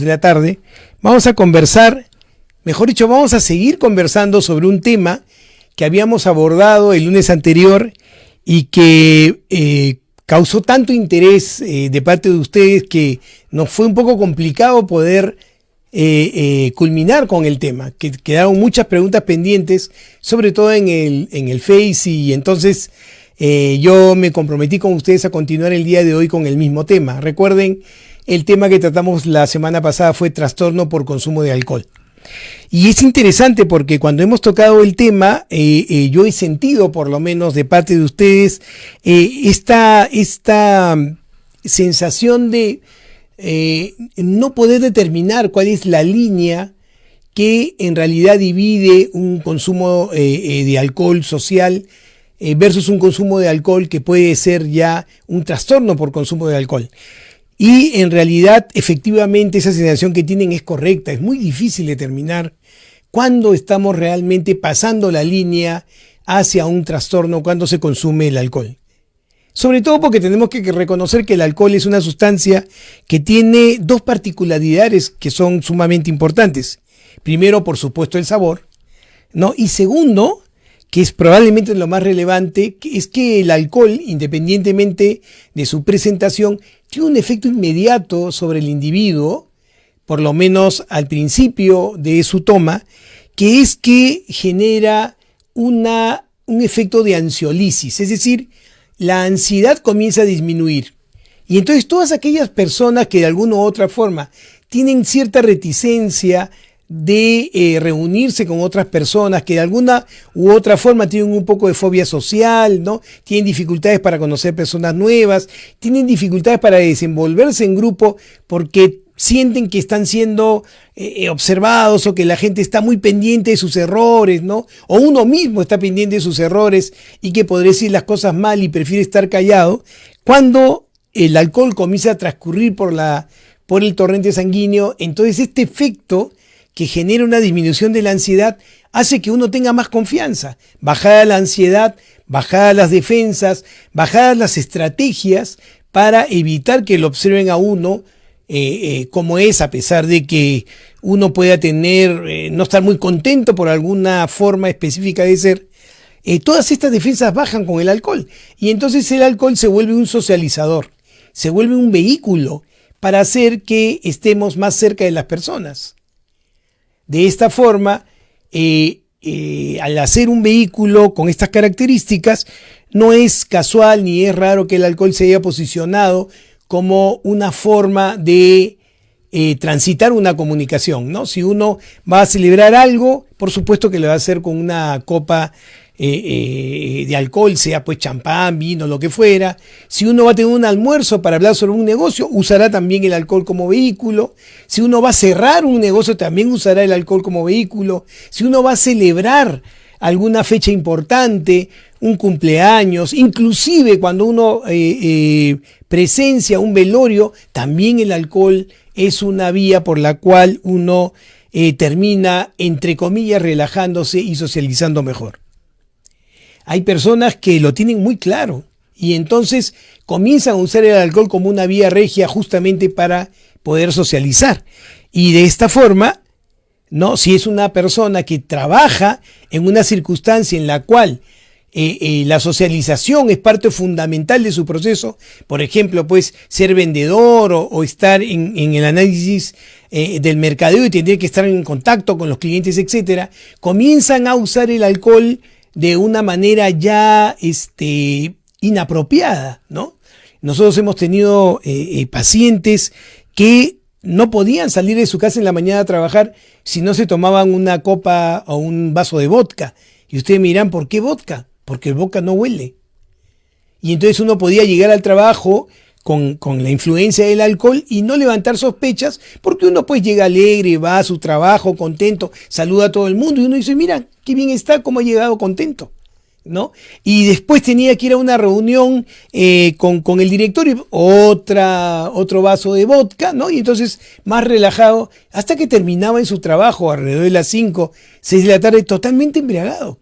de la tarde, vamos a conversar, mejor dicho, vamos a seguir conversando sobre un tema que habíamos abordado el lunes anterior y que causó tanto interés de parte de ustedes que nos fue un poco complicado poder culminar con el tema, que quedaron muchas preguntas pendientes, sobre todo en el Face, y entonces yo me comprometí con ustedes a continuar el día de hoy con el mismo tema. Recuerden, el tema que tratamos la semana pasada fue trastorno por consumo de alcohol. Y es interesante porque cuando hemos tocado el tema, yo he sentido, por lo menos de parte de ustedes, esta sensación de no poder determinar cuál es la línea que en realidad divide un consumo de alcohol social versus un consumo de alcohol que puede ser ya un trastorno por consumo de alcohol. Y en realidad, efectivamente, esa sensación que tienen es correcta. Es muy difícil determinar cuándo estamos realmente pasando la línea hacia un trastorno cuando se consume el alcohol. Sobre todo porque tenemos que reconocer que el alcohol es una sustancia que tiene dos particularidades que son sumamente importantes. Primero, por supuesto, el sabor, ¿no? Y segundo, que es probablemente lo más relevante, es que el alcohol, independientemente de su presentación, tiene un efecto inmediato sobre el individuo, por lo menos al principio de su toma, que es que genera un efecto de ansiolisis, es decir, la ansiedad comienza a disminuir. Y entonces todas aquellas personas que de alguna u otra forma tienen cierta reticencia de reunirse con otras personas, que de alguna u otra forma tienen un poco de fobia social, ¿no? Tienen dificultades para conocer personas nuevas, tienen dificultades para desenvolverse en grupo porque sienten que están siendo observados o que la gente está muy pendiente de sus errores, ¿no? O uno mismo está pendiente de sus errores y que podría decir las cosas mal y prefiere estar callado. Cuando el alcohol comienza a transcurrir por el torrente sanguíneo, entonces este efecto que genera una disminución de la ansiedad hace que uno tenga más confianza. Bajada la ansiedad, bajadas las defensas, bajadas las estrategias para evitar que lo observen a uno como es, a pesar de que uno pueda no estar muy contento por alguna forma específica de ser. Todas estas defensas bajan con el alcohol y entonces el alcohol se vuelve un socializador, se vuelve un vehículo para hacer que estemos más cerca de las personas. De esta forma, al hacer un vehículo con estas características, no es casual ni es raro que el alcohol se haya posicionado como una forma de transitar una comunicación, ¿no? Si uno va a celebrar algo, por supuesto que lo va a hacer con una copa de alcohol, sea pues champán, vino, lo que fuera. Si uno va a tener un almuerzo para hablar sobre un negocio, usará también el alcohol como vehículo. Si uno va a cerrar un negocio, también usará el alcohol como vehículo. Si uno va a celebrar alguna fecha importante, un cumpleaños, inclusive cuando uno presencia un velorio, también el alcohol es una vía por la cual uno termina, entre comillas, relajándose y socializando mejor. Hay personas que lo tienen muy claro y entonces comienzan a usar el alcohol como una vía regia justamente para poder socializar. Y de esta forma, ¿no? Si es una persona que trabaja en una circunstancia en la cual la socialización es parte fundamental de su proceso, por ejemplo, pues ser vendedor o estar en el análisis del mercadeo y tener que estar en contacto con los clientes, etcétera, comienzan a usar el alcohol de una manera ya inapropiada, ¿no? Nosotros hemos tenido pacientes que no podían salir de su casa en la mañana a trabajar si no se tomaban una copa o un vaso de vodka. Y ustedes me dirán, ¿por qué vodka? Porque el vodka no huele. Y entonces uno podía llegar al trabajo con la influencia del alcohol y no levantar sospechas, porque uno pues llega alegre, va a su trabajo contento, saluda a todo el mundo y uno dice, mira, qué bien está, cómo ha llegado contento, ¿no? Y después tenía que ir a una reunión con el directorio, otro vaso de vodka, ¿no? Y entonces más relajado, hasta que terminaba en su trabajo alrededor de las 5, 6 de la tarde, totalmente embriagado,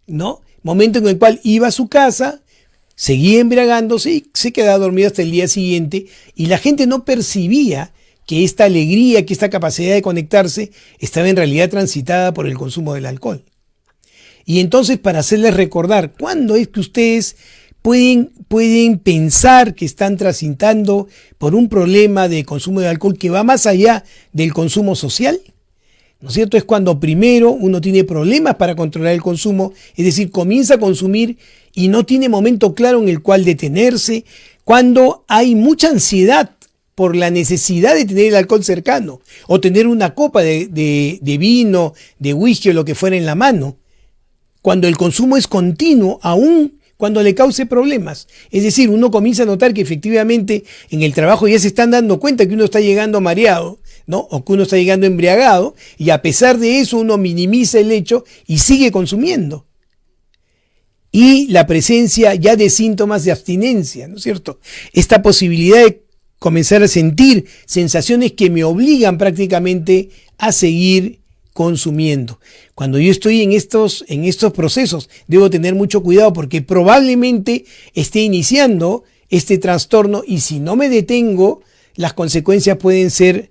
¿no? Momento en el cual iba a su casa, seguía embriagándose y se quedaba dormido hasta el día siguiente y la gente no percibía que esta alegría, que esta capacidad de conectarse estaba en realidad transitada por el consumo del alcohol. Y entonces, para hacerles recordar, ¿cuándo es que ustedes pueden pensar que están transitando por un problema de consumo de alcohol que va más allá del consumo social? ¿No es cierto? Es cuando primero uno tiene problemas para controlar el consumo, es decir, comienza a consumir y no tiene momento claro en el cual detenerse, cuando hay mucha ansiedad por la necesidad de tener el alcohol cercano o tener una copa de vino, de whisky o lo que fuera en la mano, cuando el consumo es continuo, aún cuando le cause problemas. Es decir, uno comienza a notar que efectivamente en el trabajo ya se están dando cuenta que uno está llegando mareado, ¿no? O que uno está llegando embriagado, y a pesar de eso uno minimiza el hecho y sigue consumiendo. Y la presencia ya de síntomas de abstinencia, ¿no es cierto? Esta posibilidad de comenzar a sentir sensaciones que me obligan prácticamente a seguir consumiendo. Cuando yo estoy en estos procesos, debo tener mucho cuidado porque probablemente esté iniciando este trastorno, y si no me detengo, las consecuencias pueden ser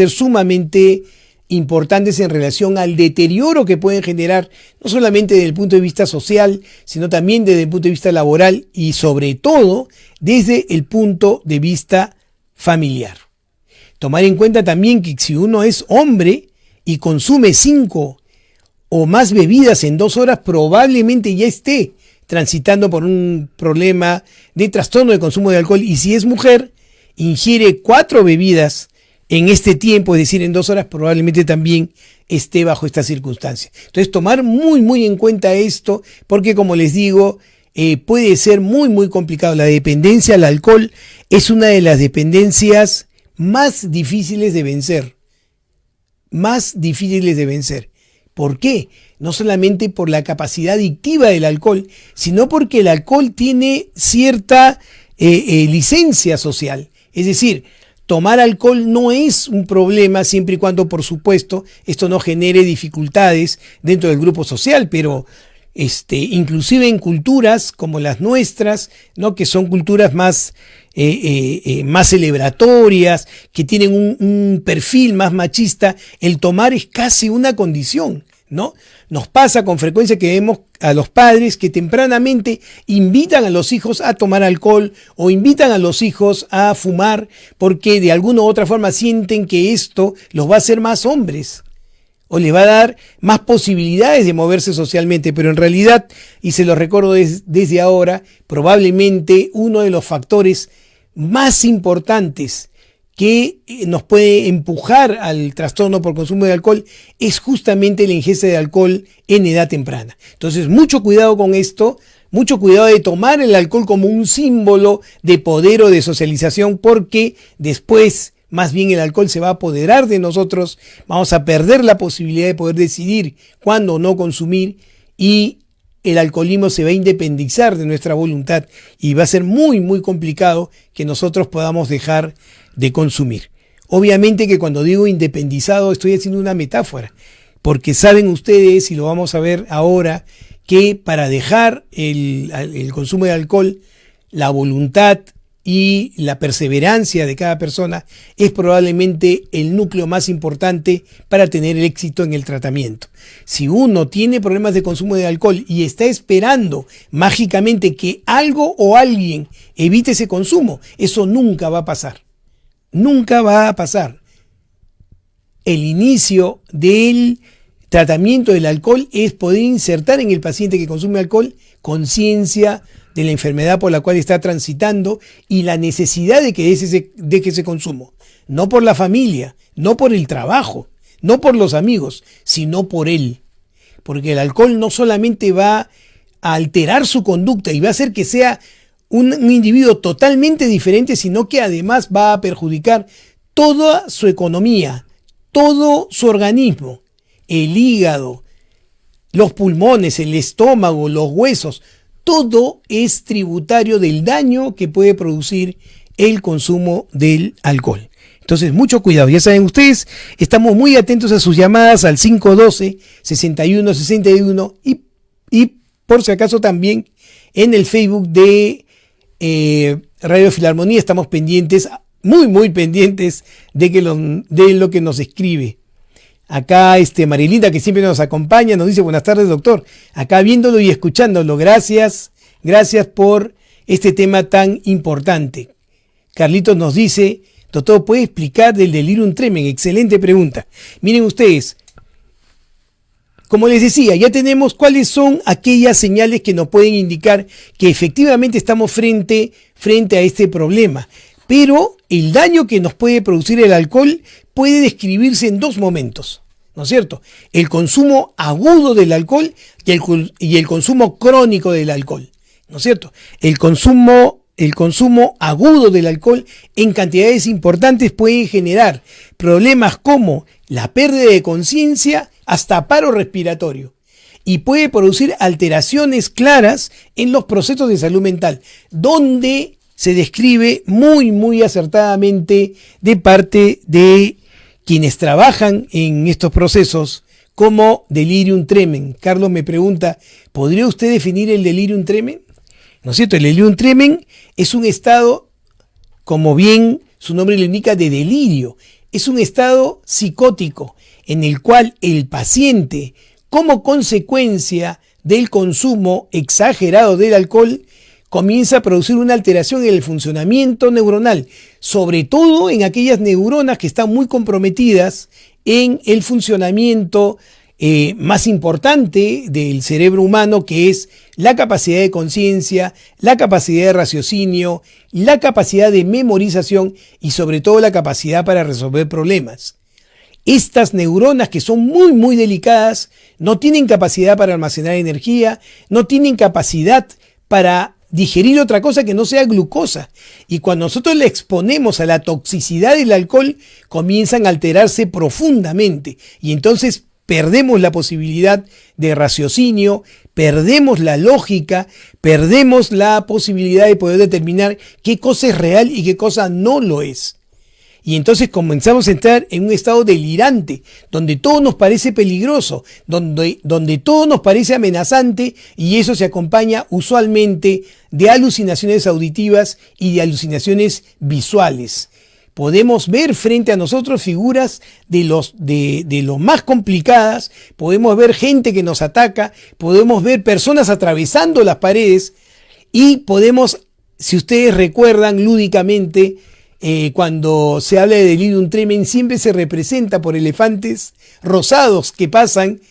sumamente importantes en relación al deterioro que pueden generar, no solamente desde el punto de vista social, sino también desde el punto de vista laboral y sobre todo desde el punto de vista familiar. Tomar en cuenta también que si uno es hombre y consume 5 o más bebidas en 2 horas, probablemente ya esté transitando por un problema de trastorno de consumo de alcohol. Y si es mujer, ingiere 4 bebidas en este tiempo, es decir, en 2 horas, probablemente también esté bajo esta circunstancia. Entonces, tomar muy en cuenta esto, porque como les digo, puede ser muy complicado. La dependencia al alcohol es una de las dependencias más difíciles de vencer. ¿Por qué? No solamente por la capacidad adictiva del alcohol, sino porque el alcohol tiene cierta licencia social. Es decir, tomar alcohol no es un problema siempre y cuando, por supuesto, esto no genere dificultades dentro del grupo social, pero inclusive en culturas como las nuestras, ¿no? Que son culturas más celebratorias, que tienen un perfil más machista, el tomar es casi una condición, ¿no? Nos pasa con frecuencia que vemos a los padres que tempranamente invitan a los hijos a tomar alcohol o invitan a los hijos a fumar porque de alguna u otra forma sienten que esto los va a hacer más hombres o les va a dar más posibilidades de moverse socialmente, pero en realidad, y se lo recuerdo desde ahora, probablemente uno de los factores más importantes que nos puede empujar al trastorno por consumo de alcohol es justamente la ingesta de alcohol en edad temprana. Entonces, mucho cuidado con esto, mucho cuidado de tomar el alcohol como un símbolo de poder o de socialización, porque después más bien el alcohol se va a apoderar de nosotros, vamos a perder la posibilidad de poder decidir cuándo o no consumir, y el alcoholismo se va a independizar de nuestra voluntad y va a ser muy complicado que nosotros podamos dejar de consumir. Obviamente que cuando digo independizado estoy haciendo una metáfora, porque saben ustedes, y lo vamos a ver ahora, que para dejar el consumo de alcohol, la voluntad y la perseverancia de cada persona es probablemente el núcleo más importante para tener el éxito en el tratamiento. Si uno tiene problemas de consumo de alcohol y está esperando mágicamente que algo o alguien evite ese consumo, eso nunca va a pasar. Nunca va a pasar. El inicio del tratamiento del alcohol es poder insertar en el paciente que consume alcohol conciencia de la enfermedad por la cual está transitando y la necesidad de que deje ese consumo. No por la familia, no por el trabajo, no por los amigos, sino por él. Porque el alcohol no solamente va a alterar su conducta y va a hacer que sea un individuo totalmente diferente, sino que además va a perjudicar toda su economía, todo su organismo, el hígado, los pulmones, el estómago, los huesos. Todo es tributario del daño que puede producir el consumo del alcohol. Entonces, mucho cuidado. Ya saben ustedes, estamos muy atentos a sus llamadas al 512-6161 y por si acaso también en el Facebook de Radio Filarmonía estamos pendientes muy pendientes de lo que nos escribe. Acá Marilinda, que siempre nos acompaña, nos dice: buenas tardes, doctor. Acá viéndolo y escuchándolo. Gracias por este tema tan importante. Carlitos nos dice: doctor, ¿puede explicar del delirium tremens? Excelente pregunta. Miren ustedes, como les decía, ya tenemos cuáles son aquellas señales que nos pueden indicar que efectivamente estamos frente a este problema. Pero el daño que nos puede producir el alcohol puede describirse en dos momentos, ¿no es cierto? El consumo agudo del alcohol y el consumo crónico del alcohol, ¿no es cierto? El consumo agudo del alcohol en cantidades importantes puede generar problemas como la pérdida de conciencia hasta paro respiratorio, y puede producir alteraciones claras en los procesos de salud mental, donde se describe muy acertadamente de parte de quienes trabajan en estos procesos como delirium tremens. Carlos me pregunta: ¿podría usted definir el delirium tremens? ¿No es cierto? El delirium tremens es un estado, como bien su nombre lo indica, de delirio. Es un estado psicótico en el cual el paciente, como consecuencia del consumo exagerado del alcohol, comienza a producir una alteración en el funcionamiento neuronal, sobre todo en aquellas neuronas que están muy comprometidas en el funcionamiento más importante del cerebro humano, que es la capacidad de conciencia, la capacidad de raciocinio, la capacidad de memorización y sobre todo la capacidad para resolver problemas. Estas neuronas, que son muy delicadas, no tienen capacidad para almacenar energía, no tienen capacidad para digerir otra cosa que no sea glucosa. Y cuando nosotros le exponemos a la toxicidad del alcohol, comienzan a alterarse profundamente. Y entonces perdemos la posibilidad de raciocinio, perdemos la lógica, perdemos la posibilidad de poder determinar qué cosa es real y qué cosa no lo es. Y entonces comenzamos a entrar en un estado delirante, donde todo nos parece peligroso, donde todo nos parece amenazante, y eso se acompaña usualmente de alucinaciones auditivas y de alucinaciones visuales. Podemos ver frente a nosotros figuras de lo más complicadas, podemos ver gente que nos ataca, podemos ver personas atravesando las paredes, y podemos, si ustedes recuerdan lúdicamente, cuando se habla de delirium tremens, siempre se representa por elefantes rosados que pasan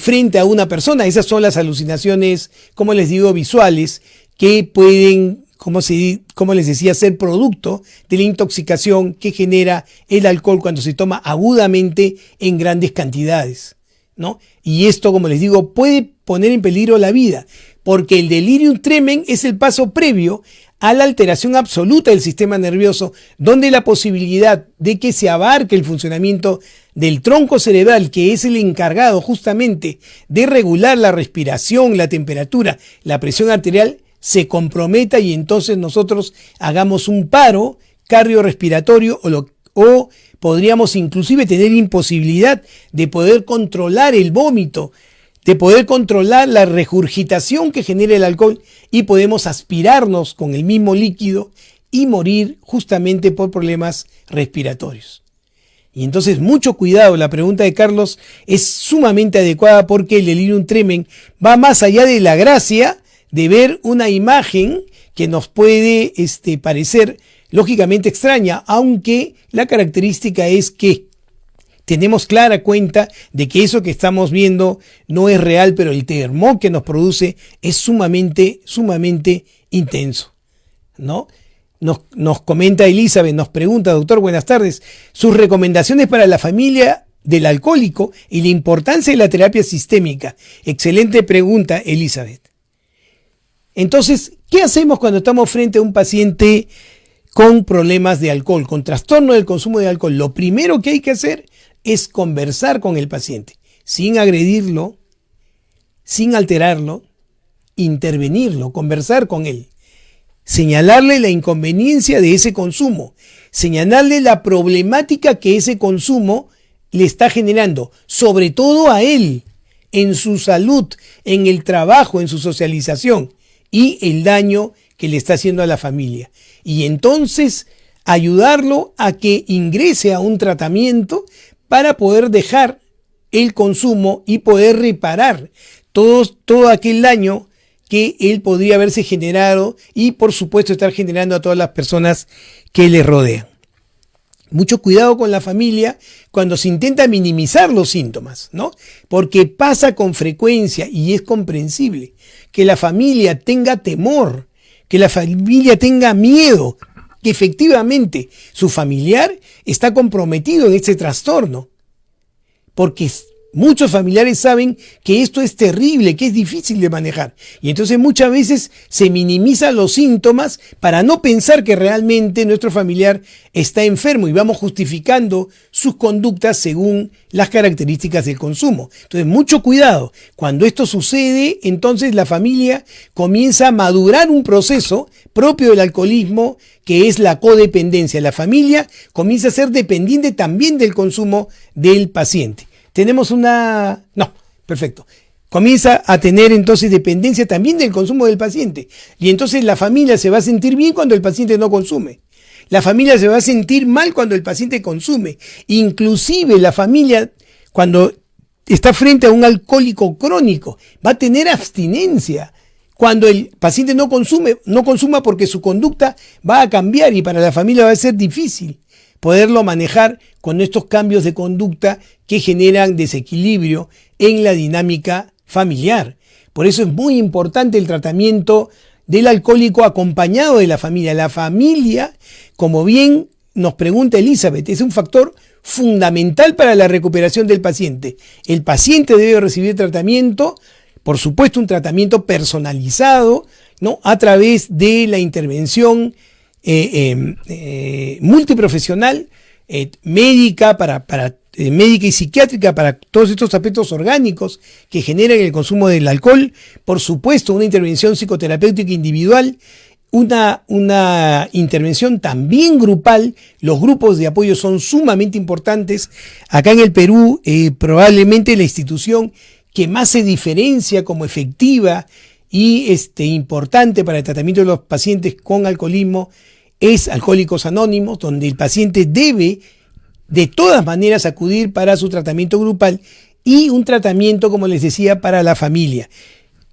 frente a una persona. Esas son las alucinaciones, como les digo, visuales, que pueden, como les decía, ser producto de la intoxicación que genera el alcohol cuando se toma agudamente en grandes cantidades, ¿no? Y esto, como les digo, puede poner en peligro la vida, porque el delirium tremens es el paso previo a la alteración absoluta del sistema nervioso, donde la posibilidad de que se abarque el funcionamiento del tronco cerebral, que es el encargado justamente de regular la respiración, la temperatura, la presión arterial, se comprometa, y entonces nosotros hagamos un paro cardiorrespiratorio o podríamos inclusive tener imposibilidad de poder controlar el vómito, de poder controlar la regurgitación que genera el alcohol, y podemos aspirarnos con el mismo líquido y morir justamente por problemas respiratorios. Y entonces mucho cuidado, la pregunta de Carlos es sumamente adecuada, porque el delirium tremens va más allá de la gracia de ver una imagen que nos puede parecer lógicamente extraña, aunque la característica es que tenemos clara cuenta de que eso que estamos viendo no es real, pero el temor que nos produce es sumamente intenso, ¿no? Nos comenta Elizabeth, nos pregunta: doctor, buenas tardes, sus recomendaciones para la familia del alcohólico y la importancia de la terapia sistémica. Excelente pregunta, Elizabeth. Entonces, ¿qué hacemos cuando estamos frente a un paciente con problemas de alcohol, con trastorno del consumo de alcohol? Lo primero que hay que hacer es conversar con el paciente, sin agredirlo, sin alterarlo, intervenirlo, conversar con él, señalarle la inconveniencia de ese consumo, señalarle la problemática que ese consumo le está generando, sobre todo a él, en su salud, en el trabajo, en su socialización, y el daño que le está haciendo a la familia. Y entonces ayudarlo a que ingrese a un tratamiento para poder dejar el consumo y poder reparar todo aquel daño que él podría haberse generado y por supuesto estar generando a todas las personas que le rodean. Mucho cuidado con la familia cuando se intenta minimizar los síntomas, ¿no? Porque pasa con frecuencia y es comprensible que la familia tenga temor, que la familia tenga miedo, que efectivamente su familiar está comprometido en este trastorno. Porque muchos familiares saben que esto es terrible, que es difícil de manejar. Y entonces muchas veces se minimizan los síntomas para no pensar que realmente nuestro familiar está enfermo y vamos justificando sus conductas según las características del consumo. Entonces, mucho cuidado. Cuando esto sucede, entonces la familia comienza a madurar un proceso propio del alcoholismo que es la codependencia. La familia comienza a ser dependiente también del consumo del paciente. Tenemos perfecto. Comienza a tener entonces dependencia también del consumo del paciente. Y entonces la familia se va a sentir bien cuando el paciente no consume. La familia se va a sentir mal cuando el paciente consume. Inclusive la familia, cuando está frente a un alcohólico crónico, va a tener abstinencia. Cuando el paciente no consuma porque su conducta va a cambiar y para la familia va a ser difícil poderlo manejar con estos cambios de conducta que generan desequilibrio en la dinámica familiar. Por eso es muy importante el tratamiento del alcohólico acompañado de la familia. La familia, como bien nos pregunta Elizabeth, es un factor fundamental para la recuperación del paciente. El paciente debe recibir tratamiento, por supuesto un tratamiento personalizado, ¿no? A través de la intervención multiprofesional, médica, médica y psiquiátrica para todos estos aspectos orgánicos que generan el consumo del alcohol. Por supuesto, una intervención psicoterapéutica individual, una intervención también grupal. Los grupos de apoyo son sumamente importantes. Acá en el Perú, probablemente la institución que más se diferencia como efectiva y importante para el tratamiento de los pacientes con alcoholismo es Alcohólicos Anónimos, donde el paciente debe de todas maneras acudir para su tratamiento grupal y un tratamiento, como les decía, para la familia.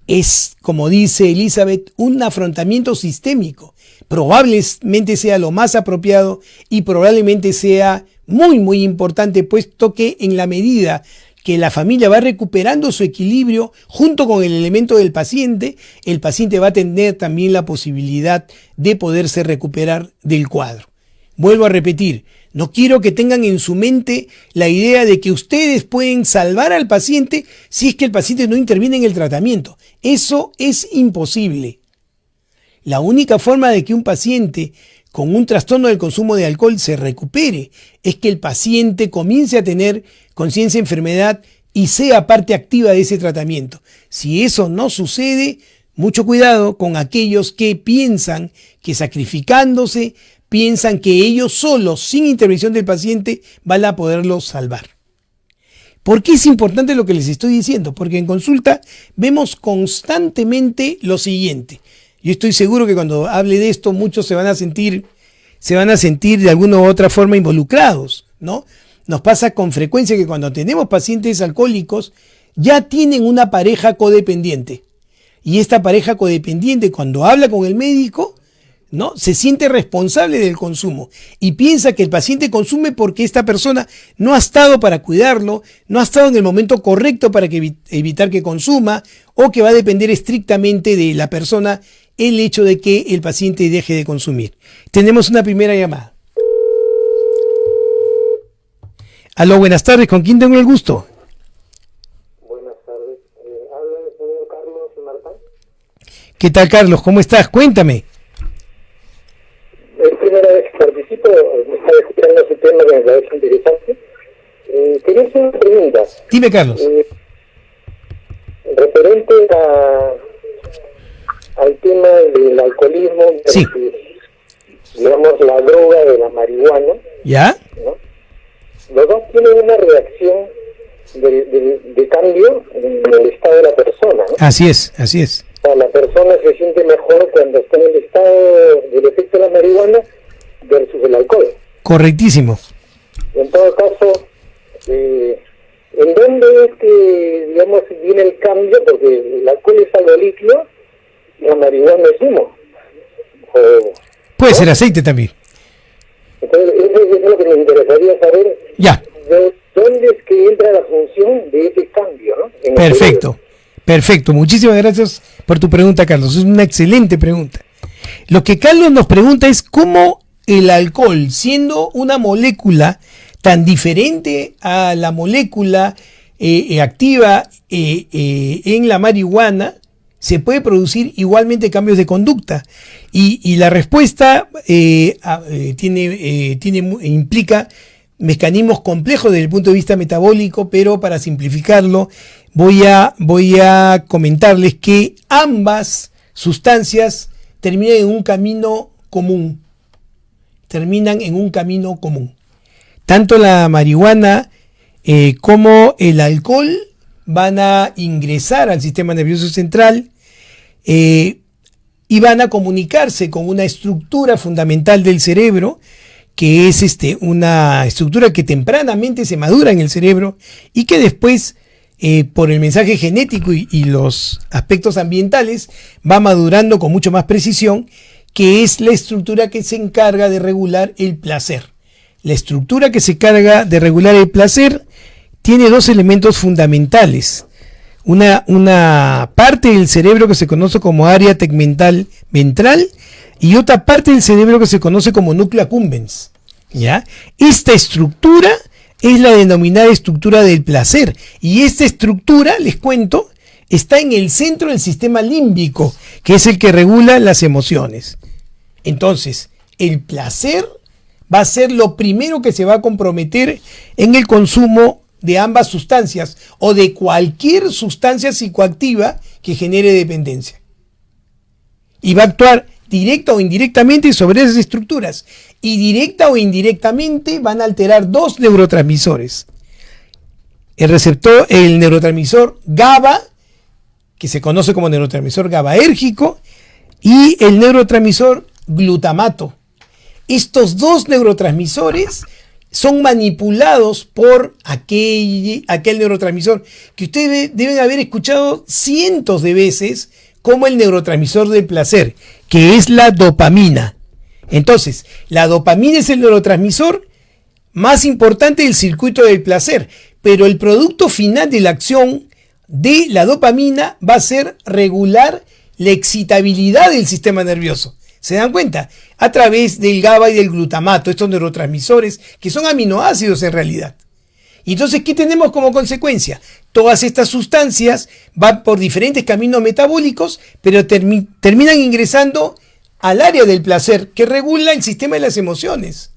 Es, como dice Elizabeth, un afrontamiento sistémico. Probablemente sea lo más apropiado y probablemente sea muy, muy importante, puesto que en la medida que la familia va recuperando su equilibrio junto con el elemento del paciente, el paciente va a tener también la posibilidad de poderse recuperar del cuadro. Vuelvo a repetir, no quiero que tengan en su mente la idea de que ustedes pueden salvar al paciente si es que el paciente no interviene en el tratamiento. Eso es imposible. La única forma de que un paciente con un trastorno del consumo de alcohol se recupere es que el paciente comience a tener conciencia de enfermedad y sea parte activa de ese tratamiento. Si eso no sucede, mucho cuidado con aquellos que piensan que sacrificándose, piensan que ellos solos, sin intervención del paciente, van a poderlo salvar. ¿Por qué es importante lo que les estoy diciendo? Porque en consulta vemos constantemente lo siguiente. Yo estoy seguro que cuando hable de esto muchos se van a sentir de alguna u otra forma involucrados, ¿no? Nos pasa con frecuencia que cuando tenemos pacientes alcohólicos ya tienen una pareja codependiente. Y esta pareja codependiente, cuando habla con el médico, ¿no?, se siente responsable del consumo y piensa que el paciente consume porque esta persona no ha estado para cuidarlo, no ha estado en el momento correcto para evitar que consuma, o que va a depender estrictamente de la persona el hecho de que el paciente deje de consumir. Tenemos una primera llamada. Aló, buenas tardes, ¿con quién tengo el gusto? Buenas tardes, habla el señor Carlos Martán. ¿Qué tal, Carlos? ¿Cómo estás? Cuéntame. Es primera vez que participo, estaba escuchando ese tema que me parece interesante. Quería hacer una pregunta. Dime, Carlos. Referente al tema del alcoholismo, Sí. Digamos la droga de la marihuana, ¿Ya? ¿no? Los dos tienen una reacción de cambio en el estado de la persona, ¿no? Así es, así es. O sea, la persona se siente mejor cuando está en el estado del efecto de la marihuana versus el alcohol. Correctísimo. En todo caso, ¿en dónde es que, digamos, viene el cambio? Porque el alcohol es algo líquido y la marihuana es humo. Puede ser aceite también. Entonces, eso es lo que me interesaría saber. Ya. ¿Dónde es que entra la función de ese cambio, ¿no? Perfecto, perfecto. Muchísimas gracias por tu pregunta, Carlos. Es una excelente pregunta. Lo que Carlos nos pregunta es cómo el alcohol, siendo una molécula tan diferente a la molécula activa en la marihuana, se puede producir igualmente cambios de conducta. Y la respuesta implica mecanismos complejos desde el punto de vista metabólico, pero para simplificarlo voy a comentarles que ambas sustancias terminan en un camino común. Tanto la marihuana como el alcohol van a ingresar al sistema nervioso central y van a comunicarse con una estructura fundamental del cerebro, que es una estructura que tempranamente se madura en el cerebro y que después, por el mensaje genético y los aspectos ambientales, va madurando con mucho más precisión, que es la estructura que se encarga de regular el placer. La estructura que se encarga de regular el placer tiene dos elementos fundamentales. Una parte del cerebro que se conoce como área tegmental ventral y otra parte del cerebro que se conoce como núcleo accumbens, ¿ya? Esta estructura es la denominada estructura del placer, y esta estructura, les cuento, está en el centro del sistema límbico, que es el que regula las emociones. Entonces, el placer va a ser lo primero que se va a comprometer en el consumo de ambas sustancias o de cualquier sustancia psicoactiva que genere dependencia. Y va a actuar directa o indirectamente sobre esas estructuras. Y directa o indirectamente van a alterar dos neurotransmisores. El neurotransmisor GABA, que se conoce como neurotransmisor GABAérgico, y el neurotransmisor glutamato. Estos dos neurotransmisores son manipulados por aquel neurotransmisor que ustedes deben haber escuchado cientos de veces como el neurotransmisor del placer, que es la dopamina. Entonces, la dopamina es el neurotransmisor más importante del circuito del placer, pero el producto final de la acción de la dopamina va a ser regular la excitabilidad del sistema nervioso. ¿Se dan cuenta? A través del GABA y del glutamato, estos neurotransmisores que son aminoácidos en realidad. Y entonces, ¿qué tenemos como consecuencia? Todas estas sustancias van por diferentes caminos metabólicos, pero terminan ingresando al área del placer, que regula el sistema de las emociones.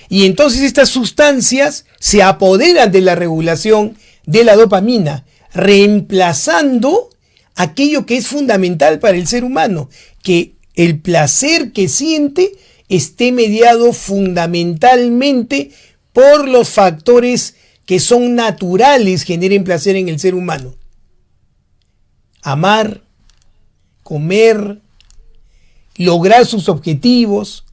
Y entonces estas sustancias se apoderan de la regulación de la dopamina, reemplazando aquello que es fundamental para el ser humano, que el placer que siente esté mediado fundamentalmente por los factores que son naturales, generen placer en el ser humano. Amar, comer, lograr sus objetivos,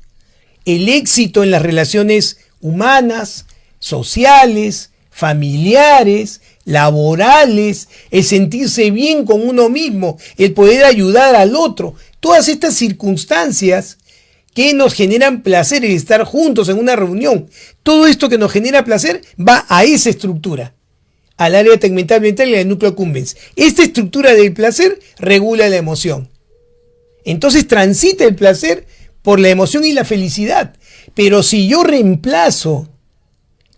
el éxito en las relaciones humanas, sociales, familiares, laborales, el sentirse bien con uno mismo, el poder ayudar al otro. Todas estas circunstancias que nos generan placer, el estar juntos en una reunión, todo esto que nos genera placer va a esa estructura, al área tegmental ventral y al núcleo accumbens. Esta estructura del placer regula la emoción. Entonces transita el placer por la emoción y la felicidad. Pero si yo reemplazo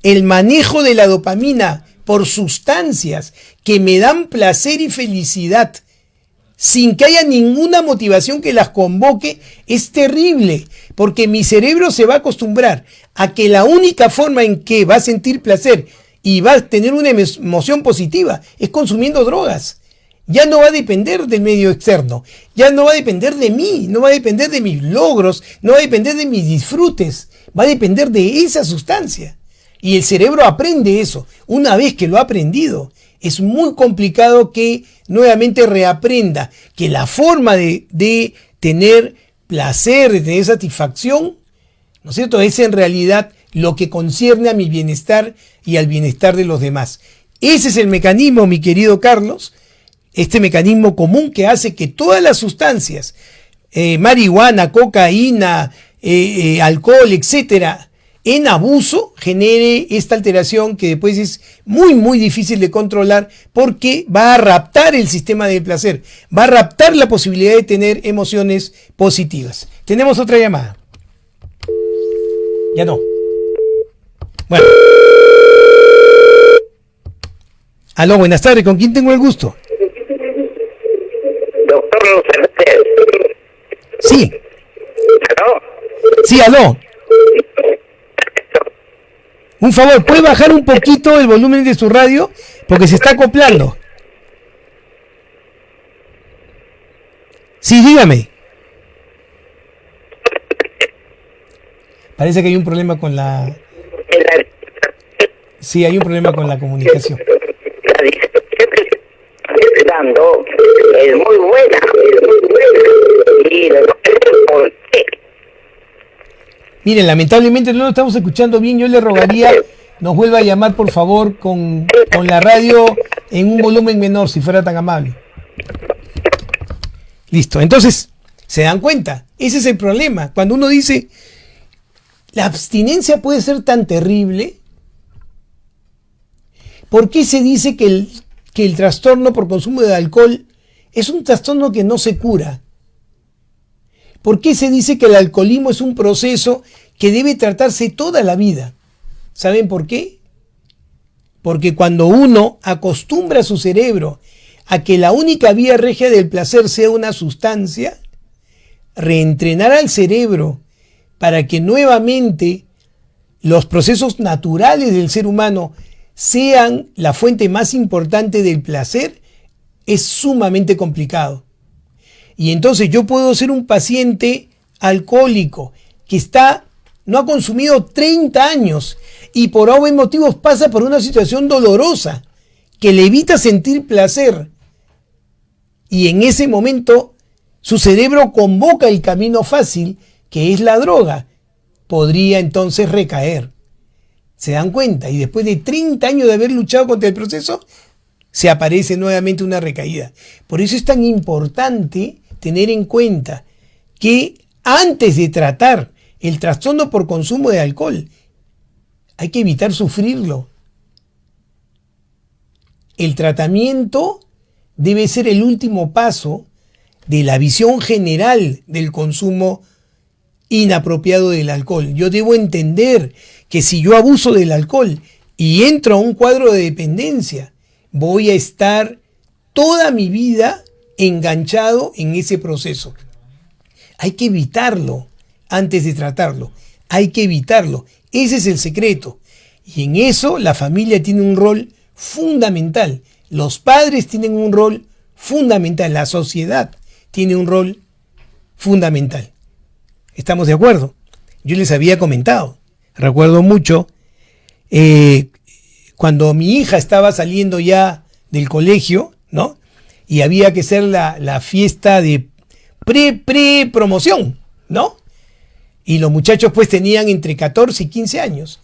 el manejo de la dopamina por sustancias que me dan placer y felicidad, sin que haya ninguna motivación que las convoque, es terrible, porque mi cerebro se va a acostumbrar a que la única forma en que va a sentir placer y va a tener una emoción positiva es consumiendo drogas. Ya no va a depender del medio externo, ya no va a depender de mí, no va a depender de mis logros, no va a depender de mis disfrutes, va a depender de esa sustancia. Y el cerebro aprende eso. Una vez que lo ha aprendido, es muy complicado que nuevamente reaprenda que la forma de tener placer, de tener satisfacción, ¿no es cierto? Es en realidad lo que concierne a mi bienestar y al bienestar de los demás. Ese es el mecanismo, mi querido Carlos, este mecanismo común que hace que todas las sustancias, marihuana, cocaína, alcohol, etcétera, en abuso, genere esta alteración que después es muy, muy difícil de controlar porque va a raptar el sistema del placer, va a raptar la posibilidad de tener emociones positivas. Tenemos otra llamada. Ya no. Bueno. Aló, buenas tardes. ¿Con quién tengo el gusto? Doctor Lucertel. Sí. ¿Aló? Sí, aló. Un favor, ¿puede bajar un poquito el volumen de su radio? Porque se está acoplando. Sí, dígame. Parece que hay un problema con la... Sí, hay un problema con la comunicación. La discusión que se está dando es muy buena, y no sé por qué. Miren, lamentablemente no lo estamos escuchando bien. Yo le rogaría nos vuelva a llamar, por favor, con la radio en un volumen menor, si fuera tan amable. Listo. Entonces, ¿se dan cuenta? Ese es el problema. Cuando uno dice, la abstinencia puede ser tan terrible, ¿por qué se dice que el trastorno por consumo de alcohol es un trastorno que no se cura? ¿Por qué se dice que el alcoholismo es un proceso que debe tratarse toda la vida? ¿Saben por qué? Porque cuando uno acostumbra a su cerebro a que la única vía regia del placer sea una sustancia, reentrenar al cerebro para que nuevamente los procesos naturales del ser humano sean la fuente más importante del placer es sumamente complicado. Y entonces yo puedo ser un paciente alcohólico que no ha consumido 30 años y por obvios motivos pasa por una situación dolorosa que le evita sentir placer. Y en ese momento su cerebro convoca el camino fácil, que es la droga. Podría entonces recaer. ¿Se dan cuenta? Y después de 30 años de haber luchado contra el proceso, se aparece nuevamente una recaída. Por eso es tan importante tener en cuenta que antes de tratar el trastorno por consumo de alcohol, hay que evitar sufrirlo. El tratamiento debe ser el último paso de la visión general del consumo inapropiado del alcohol. Yo debo entender que si yo abuso del alcohol y entro a un cuadro de dependencia, voy a estar toda mi vida enganchado en ese proceso. Hay que evitarlo antes de tratarlo. Hay que evitarlo. Ese es el secreto. Y en eso la familia tiene un rol fundamental. Los padres tienen un rol fundamental. La sociedad tiene un rol fundamental. ¿Estamos de acuerdo? Yo les había comentado. Recuerdo mucho cuando mi hija estaba saliendo ya del colegio, ¿no? Y había que hacer la fiesta de pre-promoción, ¿no? Y los muchachos pues tenían entre 14 y 15 años.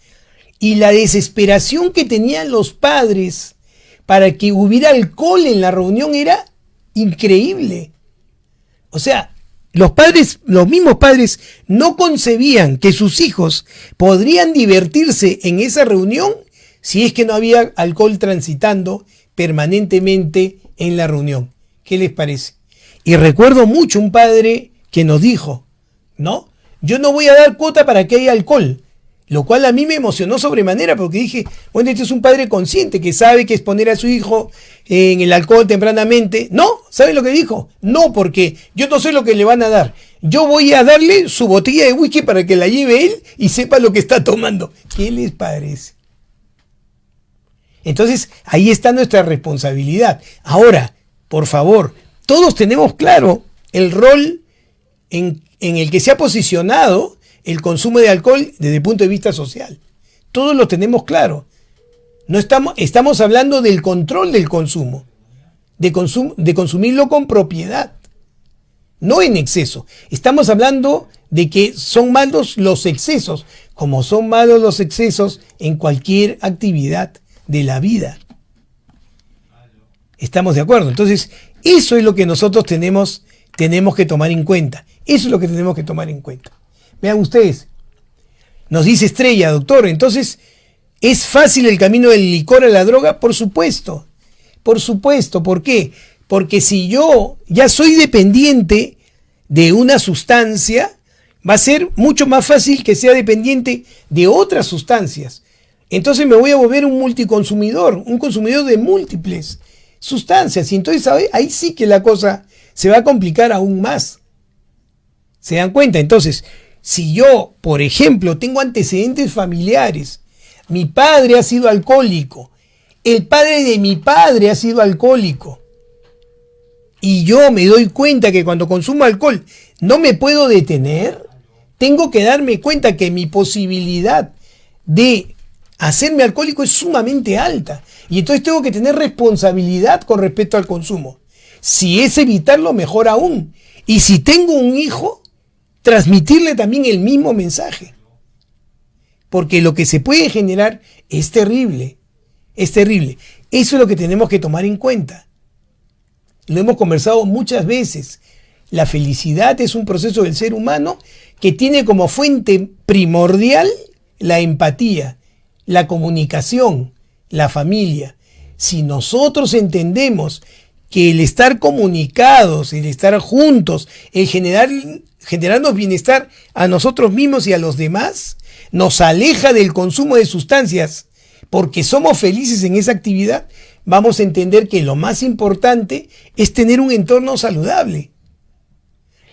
Y la desesperación que tenían los padres para que hubiera alcohol en la reunión era increíble. O sea, los mismos padres no concebían que sus hijos podrían divertirse en esa reunión si es que no había alcohol transitando permanentemente en la reunión. ¿Qué les parece? Y recuerdo mucho un padre que nos dijo, ¿no? Yo no voy a dar cuota para que haya alcohol. Lo cual a mí me emocionó sobremanera porque dije, bueno, este es un padre consciente que sabe que exponer a su hijo en el alcohol tempranamente. No, ¿sabe lo que dijo? No, porque yo no sé lo que le van a dar. Yo voy a darle su botella de whisky para que la lleve él y sepa lo que está tomando. ¿Qué les parece? Entonces, ahí está nuestra responsabilidad. Ahora, por favor, todos tenemos claro el rol en el que se ha posicionado el consumo de alcohol desde el punto de vista social. Todos lo tenemos claro. No estamos hablando del control del consumo, de consumirlo con propiedad, no en exceso. Estamos hablando de que son malos los excesos, como son malos los excesos en cualquier actividad de la vida. ¿Estamos de acuerdo? Entonces, eso es lo que nosotros tenemos que tomar en cuenta. Eso es lo que tenemos que tomar en cuenta. Vean ustedes, nos dice Estrella, doctor, entonces, ¿es fácil el camino del licor a la droga? Por supuesto. Por supuesto. ¿Por qué? Porque si yo ya soy dependiente de una sustancia, va a ser mucho más fácil que sea dependiente de otras sustancias. Entonces me voy a volver un multiconsumidor, un consumidor de múltiples sustancias. Y entonces ahí sí que la cosa se va a complicar aún más. ¿Se dan cuenta? Entonces, si yo, por ejemplo, tengo antecedentes familiares, mi padre ha sido alcohólico, el padre de mi padre ha sido alcohólico, y yo me doy cuenta que cuando consumo alcohol no me puedo detener, tengo que darme cuenta que mi posibilidad de hacerme alcohólico es sumamente alta. Y entonces tengo que tener responsabilidad con respecto al consumo. Si es evitarlo, mejor aún. Y si tengo un hijo, transmitirle también el mismo mensaje. Porque lo que se puede generar es terrible. Es terrible. Eso es lo que tenemos que tomar en cuenta. Lo hemos conversado muchas veces. La felicidad es un proceso del ser humano que tiene como fuente primordial la empatía, la comunicación, la familia. Si nosotros entendemos que el estar comunicados, el estar juntos, el generarnos bienestar a nosotros mismos y a los demás, nos aleja del consumo de sustancias, porque somos felices en esa actividad, vamos a entender que lo más importante es tener un entorno saludable.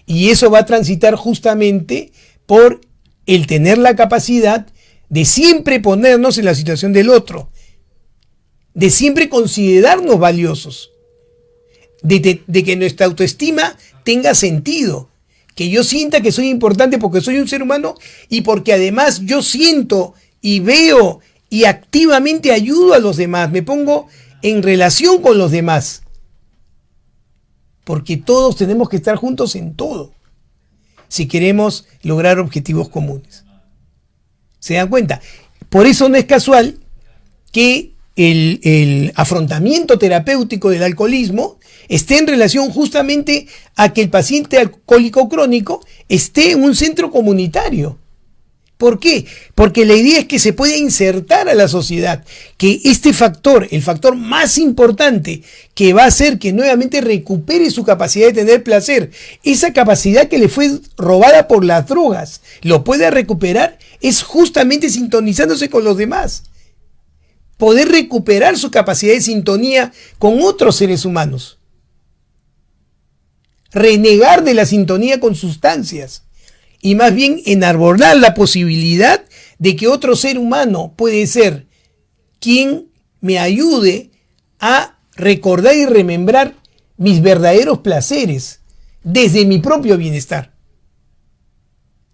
Y eso va a transitar justamente por el tener la capacidad de siempre ponernos en la situación del otro, de siempre considerarnos valiosos, de que nuestra autoestima tenga sentido, que yo sienta que soy importante porque soy un ser humano y porque además yo siento y veo y activamente ayudo a los demás, me pongo en relación con los demás, porque todos tenemos que estar juntos en todo si queremos lograr objetivos comunes. ¿Se dan cuenta? Por eso no es casual que el afrontamiento terapéutico del alcoholismo esté en relación justamente a que el paciente alcohólico crónico esté en un centro comunitario. ¿Por qué? Porque la idea es que se pueda insertar a la sociedad, que este factor, el factor más importante que va a hacer que nuevamente recupere su capacidad de tener placer, esa capacidad que le fue robada por las drogas, lo pueda recuperar, es justamente sintonizándose con los demás. Poder recuperar su capacidad de sintonía con otros seres humanos. Renegar de la sintonía con sustancias. Y más bien enarbolar la posibilidad de que otro ser humano puede ser quien me ayude a recordar y remembrar mis verdaderos placeres desde mi propio bienestar.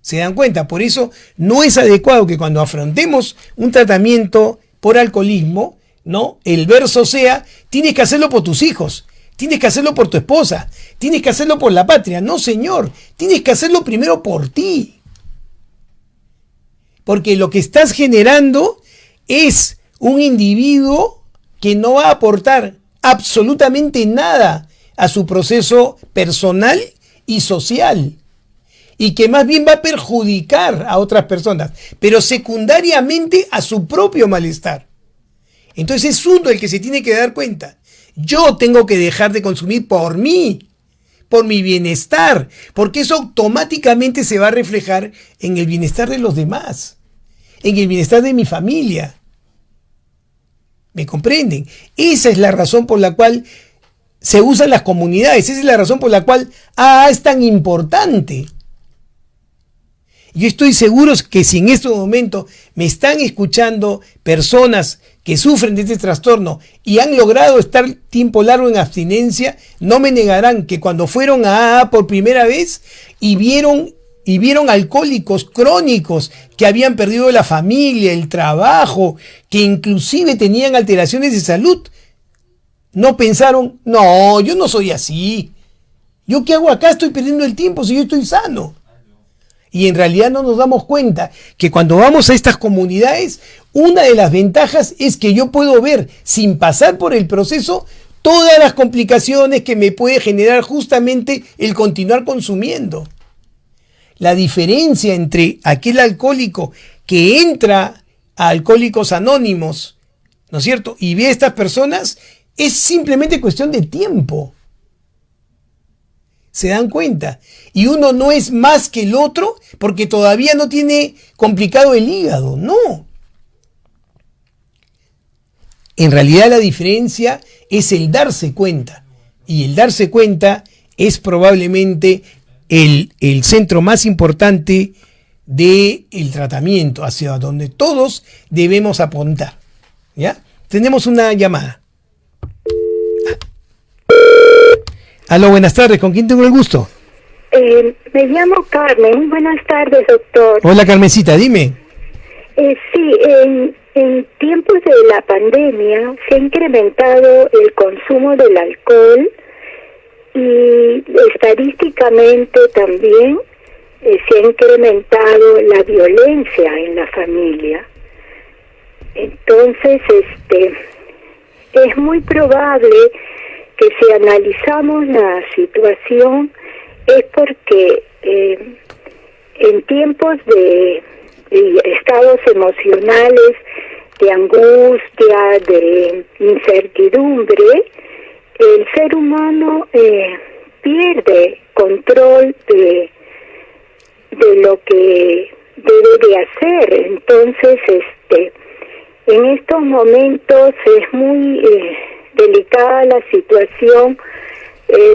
¿Se dan cuenta? Por eso no es adecuado que cuando afrontemos un tratamiento por alcoholismo, ¿no?, el verso sea: tienes que hacerlo por tus hijos, tienes que hacerlo por tu esposa, tienes que hacerlo por la patria. No, señor, tienes que hacerlo primero por ti. Porque lo que estás generando es un individuo que no va a aportar absolutamente nada a su proceso personal y social. Y que más bien va a perjudicar a otras personas, pero secundariamente a su propio malestar. Entonces es uno el que se tiene que dar cuenta. Yo tengo que dejar de consumir por mí, por mi bienestar, porque eso automáticamente se va a reflejar en el bienestar de los demás, en el bienestar de mi familia. ¿Me comprenden? Esa es la razón por la cual se usan las comunidades, esa es la razón por la cual AA es tan importante. Yo estoy seguro que si en este momento me están escuchando personas que sufren de este trastorno y han logrado estar tiempo largo en abstinencia, no me negarán que cuando fueron a AA por primera vez y vieron alcohólicos crónicos que habían perdido la familia, el trabajo, que inclusive tenían alteraciones de salud, no pensaron: no, yo no soy así. ¿Yo qué hago acá? Estoy perdiendo el tiempo si yo estoy sano. Y en realidad no nos damos cuenta que cuando vamos a estas comunidades, una de las ventajas es que yo puedo ver, sin pasar por el proceso, todas las complicaciones que me puede generar justamente el continuar consumiendo. La diferencia entre aquel alcohólico que entra a Alcohólicos Anónimos, ¿no es cierto?, y ve a estas personas, es simplemente cuestión de tiempo. ¿Se dan cuenta? Y uno no es más que el otro porque todavía no tiene complicado el hígado, no. En realidad la diferencia es el darse cuenta. Y el darse cuenta es probablemente el centro más importante del tratamiento, hacia donde todos debemos apuntar. ¿Ya? Tenemos una llamada. Aló, buenas tardes. ¿Con quién tengo el gusto? Me llamo Carmen. Muy buenas tardes, doctor. Hola, Carmencita, dime. Sí, en tiempos de la pandemia se ha incrementado el consumo del alcohol y estadísticamente también se ha incrementado la violencia en la familia. Entonces, es muy probable que si analizamos la situación es porque en tiempos de estados emocionales, de angustia, de incertidumbre, el ser humano pierde control de lo que debe de hacer. Entonces, en estos momentos es muy delicada la situación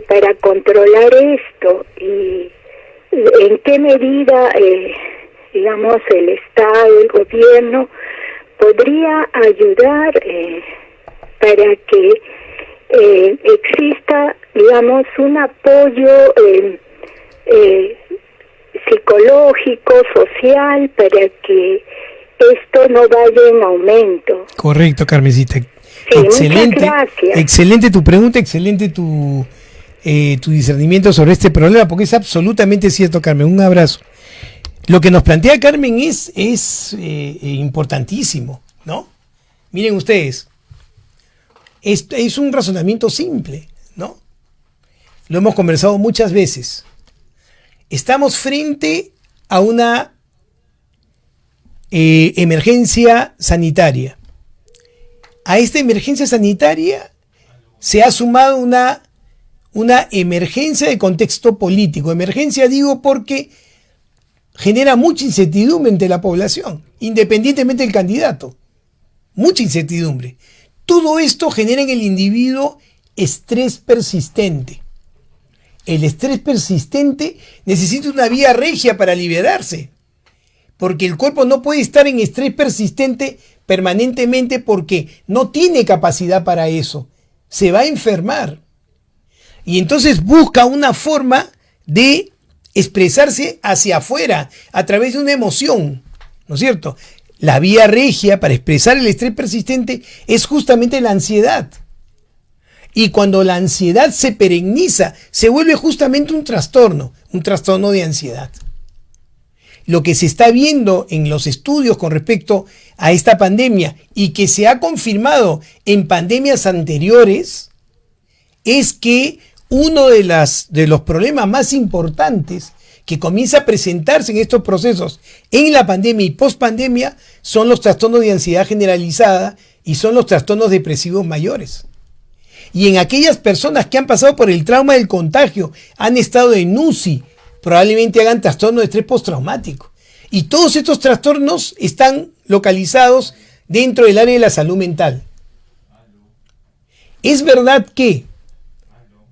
para controlar esto y en qué medida digamos el Estado, el gobierno podría ayudar para que exista, digamos, un apoyo psicológico, social, para que esto no vaya en aumento. Correcto, Carmencita. Sí, excelente, muchas gracias. Excelente tu pregunta, excelente tu discernimiento sobre este problema, porque es absolutamente cierto, Carmen. Un abrazo. Lo que nos plantea Carmen es importantísimo, ¿no? Miren ustedes, es un razonamiento simple, ¿no? Lo hemos conversado muchas veces. Estamos frente a una emergencia sanitaria. A esta emergencia sanitaria se ha sumado una emergencia de contexto político. Emergencia digo porque genera mucha incertidumbre entre la población, independientemente del candidato. Mucha incertidumbre. Todo esto genera en el individuo estrés persistente. El estrés persistente necesita una vía regia para liberarse, porque el cuerpo no puede estar en estrés persistente permanentemente porque no tiene capacidad para eso. Se va a enfermar. Y entonces busca una forma de expresarse hacia afuera a través de una emoción, ¿no es cierto? La vía regia para expresar el estrés persistente es justamente la ansiedad. Y cuando la ansiedad se perenniza, se vuelve justamente un trastorno de ansiedad. Lo que se está viendo en los estudios con respecto a esta pandemia y que se ha confirmado en pandemias anteriores es que uno de los problemas más importantes que comienza a presentarse en estos procesos en la pandemia y pospandemia son los trastornos de ansiedad generalizada y son los trastornos depresivos mayores. Y en aquellas personas que han pasado por el trauma del contagio, han estado en UCI, probablemente hagan trastorno de estrés postraumático. Y todos estos trastornos están localizados dentro del área de la salud mental. Es verdad que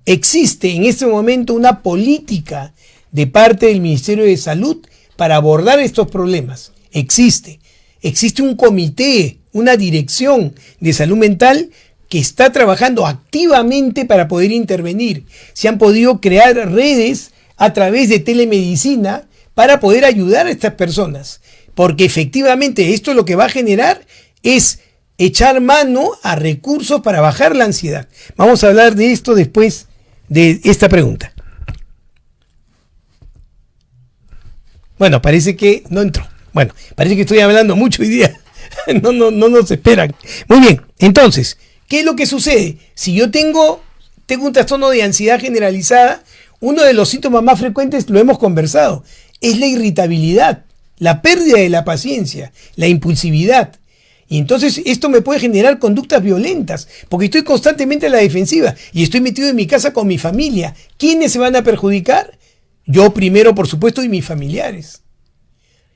existe en este momento una política de parte del Ministerio de Salud para abordar estos problemas. Existe un comité, una dirección de salud mental que está trabajando activamente para poder intervenir. Se han podido crear redes a través de telemedicina para poder ayudar a estas personas, porque efectivamente esto lo que va a generar es echar mano a recursos para bajar la ansiedad. Vamos a hablar de esto después de esta pregunta. Bueno, parece que no entró. Bueno, parece que estoy hablando mucho hoy día. No nos esperan. Muy bien, entonces, ¿qué es lo que sucede? Si yo tengo un trastorno de ansiedad generalizada, uno de los síntomas más frecuentes, lo hemos conversado, es la irritabilidad, la pérdida de la paciencia, la impulsividad. Y entonces esto me puede generar conductas violentas, porque estoy constantemente a la defensiva y estoy metido en mi casa con mi familia. ¿Quiénes se van a perjudicar? Yo primero, por supuesto, y mis familiares.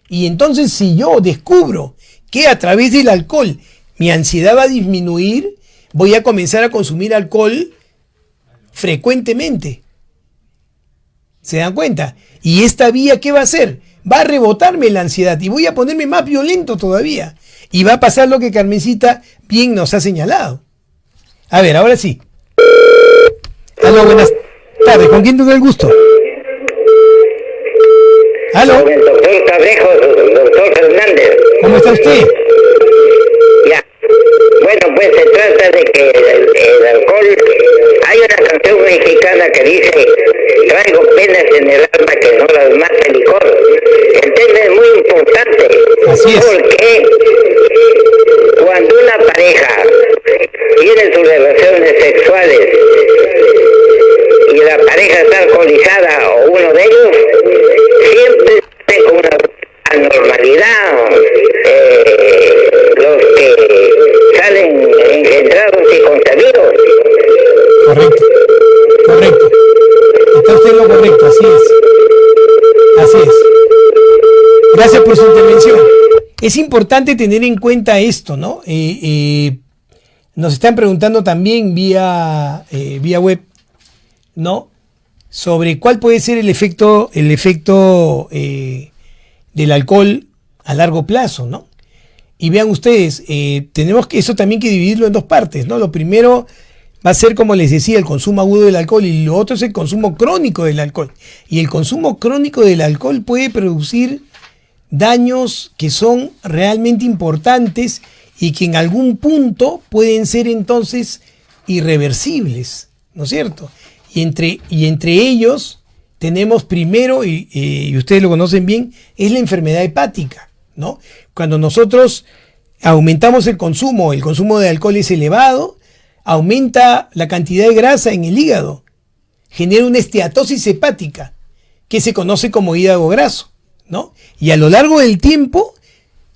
Y entonces si yo descubro que a través del alcohol mi ansiedad va a disminuir, voy a comenzar a consumir alcohol frecuentemente. ¿Se dan cuenta? Y esta vía, ¿qué va a hacer? Va a rebotarme la ansiedad y voy a ponerme más violento todavía. Y va a pasar lo que Carmencita bien nos ha señalado. A ver, ahora sí. Aló, buenas tardes. ¿Con quién tengo el gusto? Aló. Con el doctor Cabrejo, doctor Fernández. ¿Cómo está usted? Ya. Bueno, pues se trata de que el alcohol... Hay una canción mexicana que dice: traigo penas en el alma que no las mata el licor. El tema es muy importante. Así es. Porque cuando una pareja tiene sus relaciones sexuales y la pareja está alcoholizada o uno de ellos, siempre tiene como una anormalidad. Los que salen engendrados y concebidos. Correcto. Está usted en lo correcto, así es. Gracias por su intervención. Es importante tener en cuenta esto, ¿no? Nos están preguntando también vía web, ¿no? Sobre cuál puede ser el efecto del alcohol a largo plazo, ¿no? Y vean ustedes, tenemos que eso también que dividirlo en dos partes, ¿no? Lo primero va a ser, como les decía, el consumo agudo del alcohol, y lo otro es el consumo crónico del alcohol. Y el consumo crónico del alcohol puede producir daños que son realmente importantes y que en algún punto pueden ser entonces irreversibles, ¿no es cierto? Y entre ellos tenemos primero, y ustedes lo conocen bien, es la enfermedad hepática, ¿no? Cuando nosotros aumentamos el consumo de alcohol es elevado, aumenta la cantidad de grasa en el hígado, genera una esteatosis hepática, que se conoce como hígado graso, ¿no? Y a lo largo del tiempo,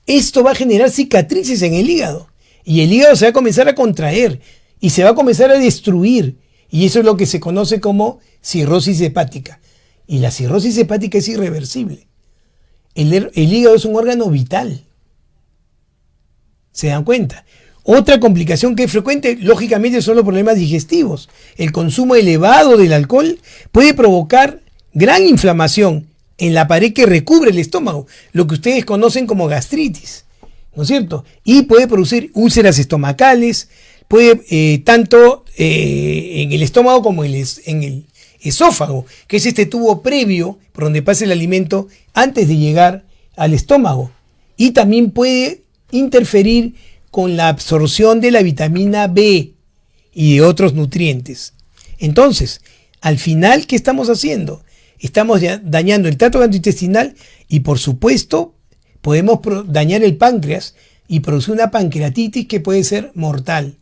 esto va a generar cicatrices en el hígado, y el hígado se va a comenzar a contraer, y se va a comenzar a destruir, y eso es lo que se conoce como cirrosis hepática. Y la cirrosis hepática es irreversible. El hígado es un órgano vital. ¿Se dan cuenta? Otra complicación que es frecuente, lógicamente, son los problemas digestivos. El consumo elevado del alcohol puede provocar gran inflamación en la pared que recubre el estómago, lo que ustedes conocen como gastritis, ¿no es cierto? Y puede producir úlceras estomacales, puede tanto en el estómago como en el esófago, que es este tubo previo por donde pasa el alimento antes de llegar al estómago. Y también puede interferir con la absorción de la vitamina B y de otros nutrientes. Entonces, al final, ¿qué estamos haciendo? Estamos dañando el tracto gastrointestinal y, por supuesto, podemos dañar el páncreas y producir una pancreatitis que puede ser mortal.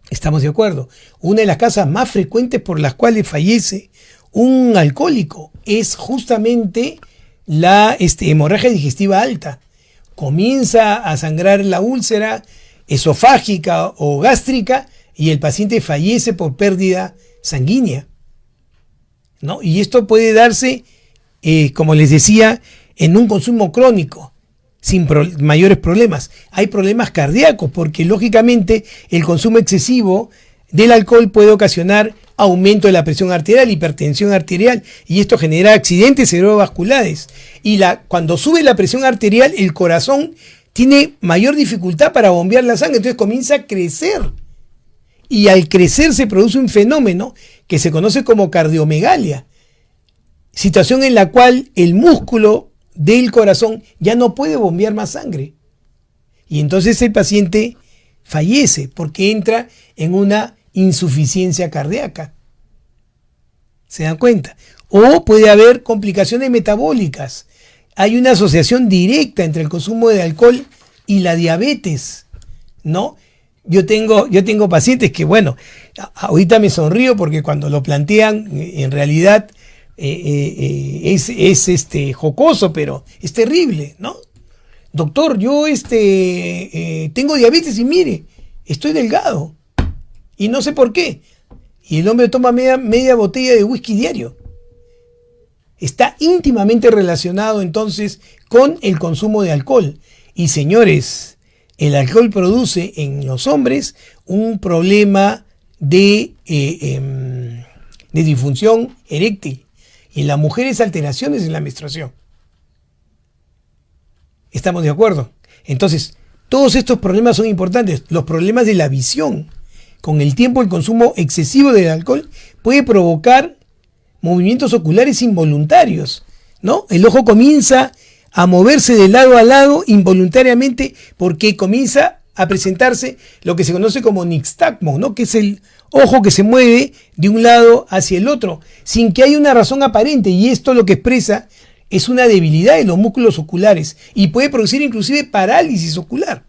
¿Estamos de acuerdo? Una de las causas más frecuentes por las cuales fallece un alcohólico es justamente la hemorragia digestiva alta. Comienza a sangrar la úlcera esofágica o gástrica y el paciente fallece por pérdida sanguínea, ¿no? Y esto puede darse, como les decía, en un consumo crónico, sin mayores problemas. Hay problemas cardíacos porque lógicamente el consumo excesivo del alcohol puede ocasionar aumento de la presión arterial, hipertensión arterial, y esto genera accidentes cerebrovasculares. Y cuando sube la presión arterial, el corazón tiene mayor dificultad para bombear la sangre, entonces comienza a crecer. Y al crecer se produce un fenómeno que se conoce como cardiomegalia, situación en la cual el músculo del corazón ya no puede bombear más sangre. Y entonces el paciente fallece porque entra en una insuficiencia cardíaca. ¿Se dan cuenta? o puede haber complicaciones metabólicas. Hay una asociación directa entre el consumo de alcohol y la diabetes, ¿no? Yo tengo pacientes que, bueno, ahorita me sonrío porque cuando lo plantean, en realidad es jocoso, pero es terrible, ¿no? Doctor, yo tengo diabetes y mire, estoy delgado y no sé por qué. Y el hombre toma media botella de whisky diario. Está íntimamente relacionado entonces con el consumo de alcohol. Y señores, el alcohol produce en los hombres un problema de disfunción eréctil y en las mujeres alteraciones en la menstruación. ¿Estamos de acuerdo? Entonces, todos estos problemas son importantes. Los problemas de la visión. Con el tiempo, el consumo excesivo del alcohol puede provocar movimientos oculares involuntarios, ¿no? El ojo comienza a moverse de lado a lado involuntariamente porque comienza a presentarse lo que se conoce como nixtagmo, ¿no? Que es el ojo que se mueve de un lado hacia el otro sin que haya una razón aparente, y esto lo que expresa es una debilidad de los músculos oculares y puede producir inclusive parálisis ocular.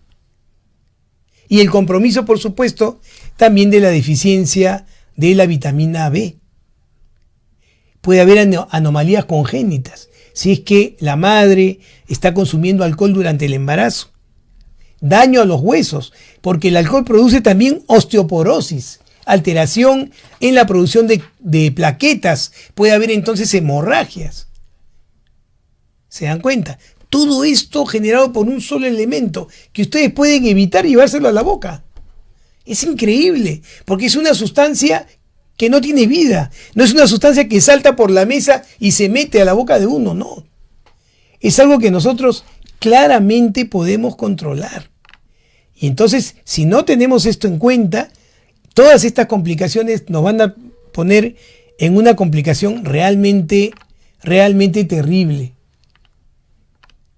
Y el compromiso, por supuesto, también de la deficiencia de la vitamina B. Puede haber anomalías congénitas si es que la madre está consumiendo alcohol durante el embarazo. Daño a los huesos, porque el alcohol produce también osteoporosis, alteración en la producción de plaquetas. Puede haber entonces hemorragias. ¿Se dan cuenta? Todo esto generado por un solo elemento que ustedes pueden evitar llevárselo a la boca. Es increíble, porque es una sustancia que no tiene vida. No es una sustancia que salta por la mesa y se mete a la boca de uno, no. Es algo que nosotros claramente podemos controlar. Y entonces, si no tenemos esto en cuenta, todas estas complicaciones nos van a poner en una complicación realmente terrible.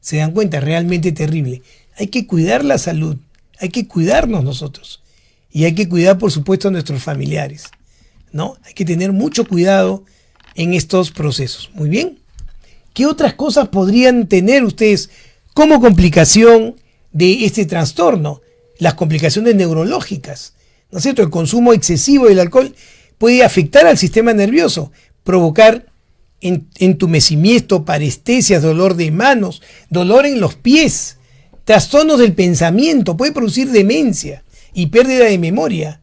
¿Se dan cuenta? Realmente terrible. Hay que cuidar la salud, hay que cuidarnos nosotros y hay que cuidar, por supuesto, a nuestros familiares, ¿no? Hay que tener mucho cuidado en estos procesos. Muy bien. ¿Qué otras cosas podrían tener ustedes como complicación de este trastorno? Las complicaciones neurológicas, ¿no es cierto? El consumo excesivo del alcohol puede afectar al sistema nervioso, provocar entumecimiento, parestesias, dolor de manos, dolor en los pies, trastornos del pensamiento, puede producir demencia y pérdida de memoria.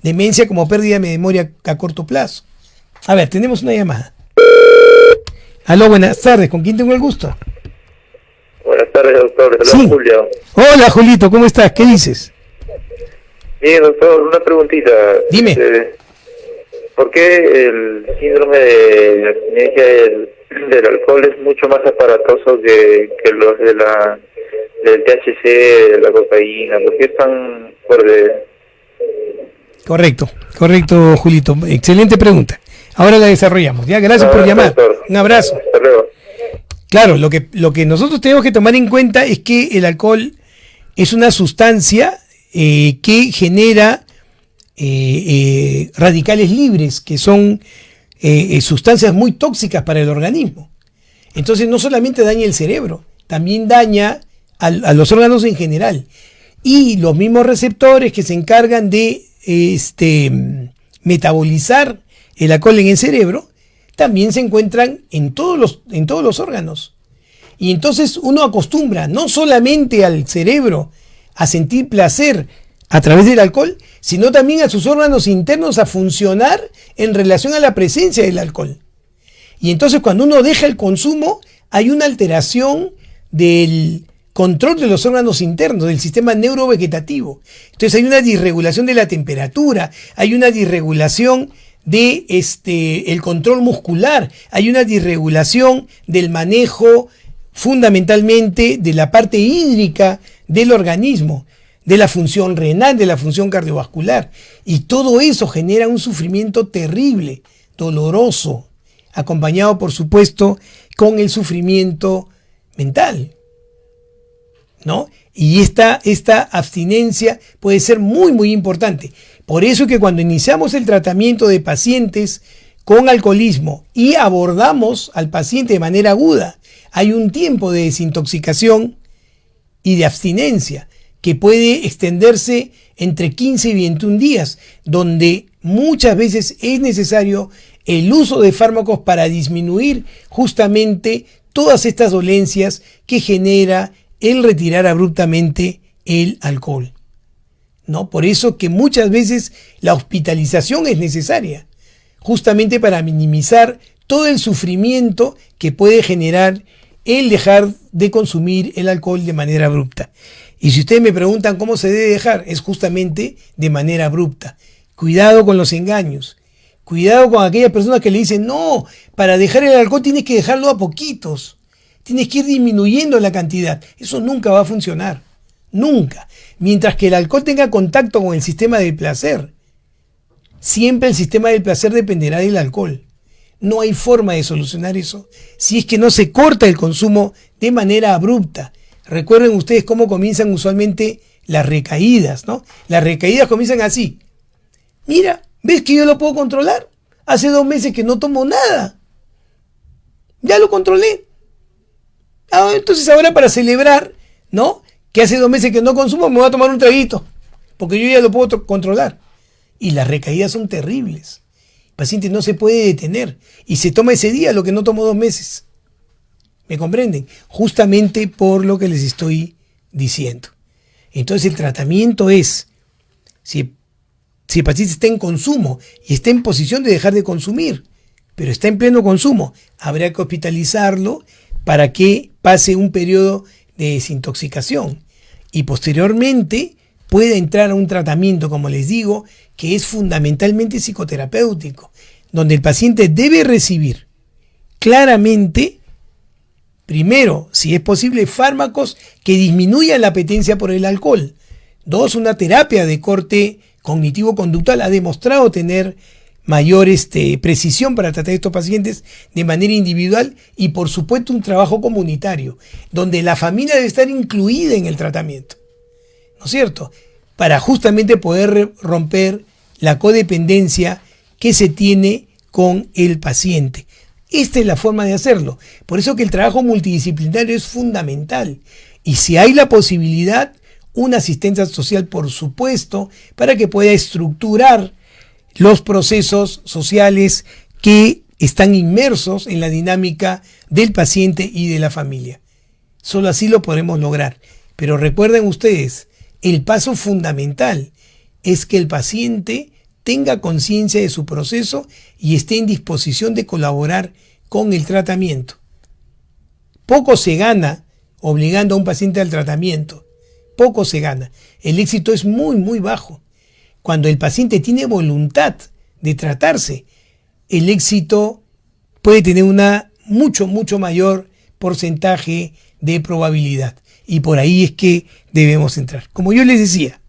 Demencia como pérdida de memoria a corto plazo. A ver, tenemos una llamada. Aló, buenas tardes. ¿Con quién tengo el gusto? Buenas tardes, doctor. Hola, sí. Julio. Hola, Julito. ¿Cómo estás? ¿Qué dices? Bien, doctor. Una preguntita. Dime. ¿Por qué el síndrome de abstinencia del alcohol es mucho más aparatoso que los del THC, de la cocaína? ¿Por qué es tan fuerte? Correcto, Julito. Excelente pregunta. Ahora la desarrollamos. Ya, gracias por llamar. Doctor. Un abrazo. Hasta luego. Claro, lo que nosotros tenemos que tomar en cuenta es que el alcohol es una sustancia que genera radicales libres, que son sustancias muy tóxicas para el organismo. Entonces no solamente daña el cerebro, también daña a los órganos en general. Y los mismos receptores que se encargan de metabolizar el alcohol en el cerebro también se encuentran en todos los órganos. Y entonces uno acostumbra no solamente al cerebro a sentir placer a través del alcohol, sino también a sus órganos internos a funcionar en relación a la presencia del alcohol. Y entonces cuando uno deja el consumo, hay una alteración del control de los órganos internos, del sistema neurovegetativo. Entonces hay una disregulación de la temperatura, hay una disregulación de el control muscular, hay una disregulación del manejo fundamentalmente de la parte hídrica del organismo, de la función renal, de la función cardiovascular. Y todo eso genera un sufrimiento terrible, doloroso, acompañado, por supuesto, con el sufrimiento mental, ¿no? Y esta abstinencia puede ser muy, muy importante. Por eso que cuando iniciamos el tratamiento de pacientes con alcoholismo y abordamos al paciente de manera aguda, hay un tiempo de desintoxicación y de abstinencia que puede extenderse entre 15 y 21 días, donde muchas veces es necesario el uso de fármacos para disminuir justamente todas estas dolencias que genera el retirar abruptamente el alcohol, ¿no? Por eso que muchas veces la hospitalización es necesaria, justamente para minimizar todo el sufrimiento que puede generar el dejar de consumir el alcohol de manera abrupta. Y si ustedes me preguntan cómo se debe dejar, es justamente de manera abrupta. Cuidado con los engaños. Cuidado con aquellas personas que le dicen, no, para dejar el alcohol tienes que dejarlo a poquitos. Tienes que ir disminuyendo la cantidad. Eso nunca va a funcionar. Nunca. Mientras que el alcohol tenga contacto con el sistema del placer, siempre el sistema del placer dependerá del alcohol. No hay forma de solucionar eso si es que no se corta el consumo de manera abrupta. Recuerden ustedes cómo comienzan usualmente las recaídas, ¿no? Las recaídas comienzan así. Mira, ¿ves que yo lo puedo controlar? Hace 2 meses que no tomo nada. Ya lo controlé. Entonces ahora para celebrar, ¿no?, que hace 2 meses que no consumo, me voy a tomar un traguito, porque yo ya lo puedo controlar. Y las recaídas son terribles. El paciente no se puede detener y se toma ese día lo que no tomó 2 meses. ¿Me comprenden? Justamente por lo que les estoy diciendo. Entonces el tratamiento es, si el paciente está en consumo y está en posición de dejar de consumir, pero está en pleno consumo, habrá que hospitalizarlo para que pase un periodo de desintoxicación y posteriormente pueda entrar a un tratamiento, como les digo, que es fundamentalmente psicoterapéutico, donde el paciente debe recibir claramente, primero, si es posible, fármacos que disminuyan la apetencia por el alcohol. 2, una terapia de corte cognitivo-conductual ha demostrado tener mayor precisión para tratar a estos pacientes de manera individual y por supuesto un trabajo comunitario, donde la familia debe estar incluida en el tratamiento, ¿no es cierto? Para justamente poder romper la codependencia que se tiene con el paciente. Esta es la forma de hacerlo. Por eso que el trabajo multidisciplinario es fundamental. Y si hay la posibilidad, una asistencia social, por supuesto, para que pueda estructurar los procesos sociales que están inmersos en la dinámica del paciente y de la familia. Solo así lo podremos lograr. Pero recuerden ustedes, el paso fundamental es que el paciente tenga conciencia de su proceso y esté en disposición de colaborar con el tratamiento. Poco se gana obligando a un paciente al tratamiento. Poco se gana. El éxito es muy, muy bajo. Cuando el paciente tiene voluntad de tratarse, el éxito puede tener una mucho mayor porcentaje de probabilidad. Y por ahí es que debemos entrar. Como yo les decía,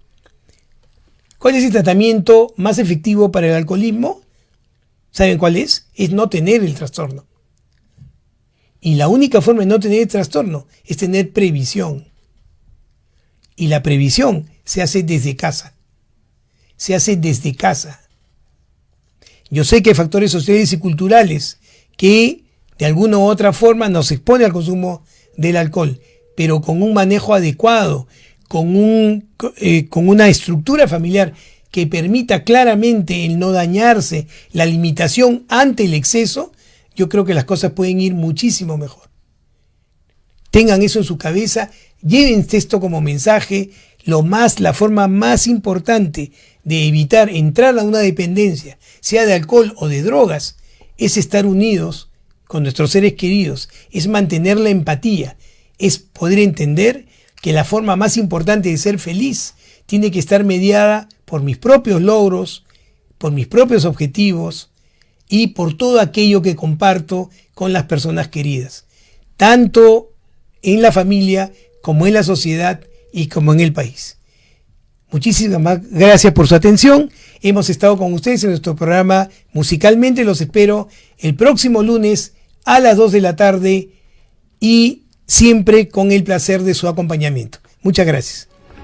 ¿cuál es el tratamiento más efectivo para el alcoholismo? ¿Saben cuál es? Es no tener el trastorno. Y la única forma de no tener el trastorno es tener previsión. Y la previsión se hace desde casa. Se hace desde casa. Yo sé que hay factores sociales y culturales que de alguna u otra forma nos exponen al consumo del alcohol, pero con un manejo adecuado, con una estructura familiar que permita claramente el no dañarse, la limitación ante el exceso, yo creo que las cosas pueden ir muchísimo mejor. Tengan eso en su cabeza, lleven esto como mensaje. La forma más importante de evitar entrar a una dependencia, sea de alcohol o de drogas, es estar unidos con nuestros seres queridos, es mantener la empatía, es poder entender que la forma más importante de ser feliz tiene que estar mediada por mis propios logros, por mis propios objetivos y por todo aquello que comparto con las personas queridas, tanto en la familia como en la sociedad y como en el país. Muchísimas gracias por su atención. Hemos estado con ustedes en nuestro programa Musicalmente. Los espero el próximo lunes a las 2 de la tarde y siempre con el placer de su acompañamiento. Muchas gracias.